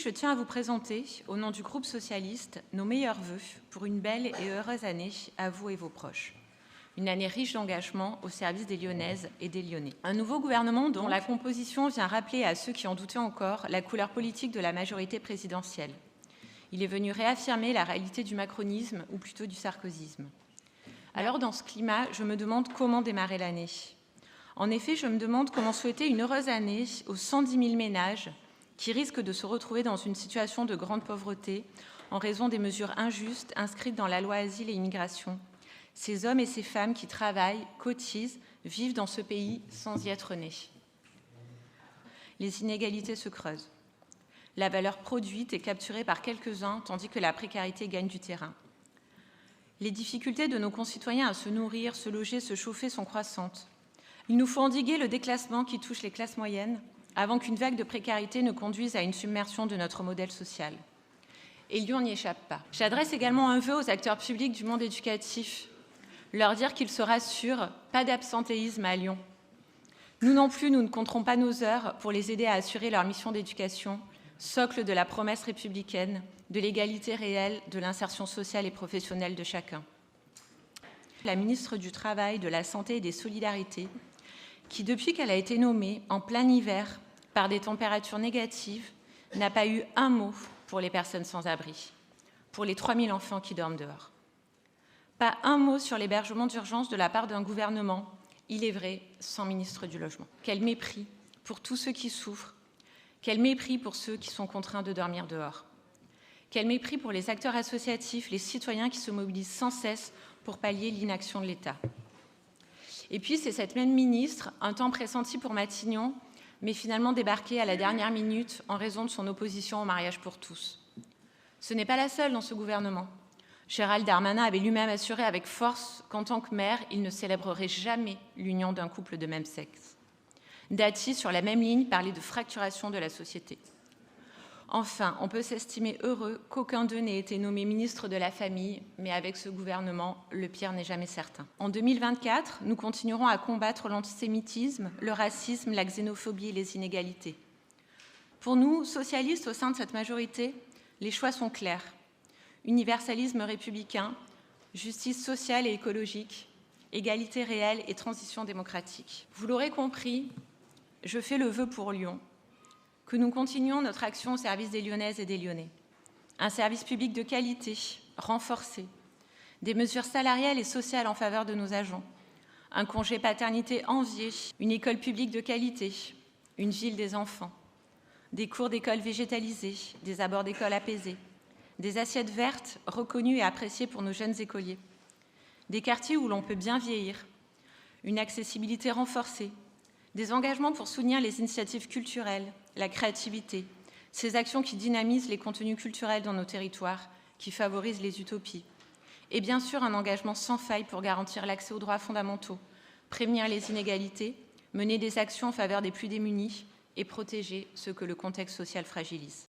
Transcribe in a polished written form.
je tiens à vous présenter, au nom du groupe socialiste, nos meilleurs vœux pour une belle et heureuse année à vous et vos proches. Une année riche d'engagement au service des Lyonnaises et des Lyonnais. Un nouveau gouvernement dont la composition vient rappeler à ceux qui en doutaient encore la couleur politique de la majorité présidentielle. Il est venu réaffirmer la réalité du macronisme, ou plutôt du sarkozysme. Alors, dans ce climat, je me demande comment démarrer l'année. En effet, je me demande comment souhaiter une heureuse année aux 110 000 ménages qui risquent de se retrouver dans une situation de grande pauvreté en raison des mesures injustes inscrites dans la loi Asile et Immigration. Ces hommes et ces femmes qui travaillent, cotisent, vivent dans ce pays sans y être nés. Les inégalités se creusent. La valeur produite est capturée par quelques-uns, tandis que la précarité gagne du terrain. Les difficultés de nos concitoyens à se nourrir, se loger, se chauffer sont croissantes. Il nous faut endiguer le déclassement qui touche les classes moyennes avant qu'une vague de précarité ne conduise à une submersion de notre modèle social. Et Lyon n'y échappe pas. J'adresse également un vœu aux acteurs publics du monde éducatif, leur dire qu'ils se rassurent, pas d'absentéisme à Lyon. Nous non plus, nous ne compterons pas nos heures pour les aider à assurer leur mission d'éducation, socle de la promesse républicaine, de l'égalité réelle, de l'insertion sociale et professionnelle de chacun. La ministre du Travail, de la Santé et des Solidarités, qui, depuis qu'elle a été nommée, en plein hiver, par des températures négatives, n'a pas eu un mot pour les personnes sans abri, pour les 3000 enfants qui dorment dehors. Pas un mot sur l'hébergement d'urgence de la part d'un gouvernement, il est vrai, sans ministre du Logement. Quel mépris pour tous ceux qui souffrent, quel mépris pour ceux qui sont contraints de dormir dehors. Quel mépris pour les acteurs associatifs, les citoyens qui se mobilisent sans cesse pour pallier l'inaction de l'État. Et puis, c'est cette même ministre, un temps pressenti pour Matignon, mais finalement débarquée à la dernière minute en raison de son opposition au mariage pour tous. Ce n'est pas la seule dans ce gouvernement. Gérald Darmanin avait lui-même assuré avec force qu'en tant que maire, il ne célébrerait jamais l'union d'un couple de même sexe. Dati, sur la même ligne, parlait de fracturation de la société. Enfin, on peut s'estimer heureux qu'aucun d'eux n'ait été nommé ministre de la Famille, mais avec ce gouvernement, le pire n'est jamais certain. En 2024, nous continuerons à combattre l'antisémitisme, le racisme, la xénophobie et les inégalités. Pour nous, socialistes au sein de cette majorité, les choix sont clairs. Universalisme républicain, justice sociale et écologique, égalité réelle et transition démocratique. Vous l'aurez compris, je fais le vœu pour Lyon que nous continuions notre action au service des Lyonnaises et des Lyonnais. Un service public de qualité, renforcé, des mesures salariales et sociales en faveur de nos agents, un congé paternité envié, une école publique de qualité, une ville des enfants, des cours d'école végétalisés, des abords d'école apaisés, des assiettes vertes reconnues et appréciées pour nos jeunes écoliers, des quartiers où l'on peut bien vieillir, une accessibilité renforcée, des engagements pour soutenir les initiatives culturelles, la créativité, ces actions qui dynamisent les contenus culturels dans nos territoires, qui favorisent les utopies. Et bien sûr, un engagement sans faille pour garantir l'accès aux droits fondamentaux, prévenir les inégalités, mener des actions en faveur des plus démunis et protéger ceux que le contexte social fragilise.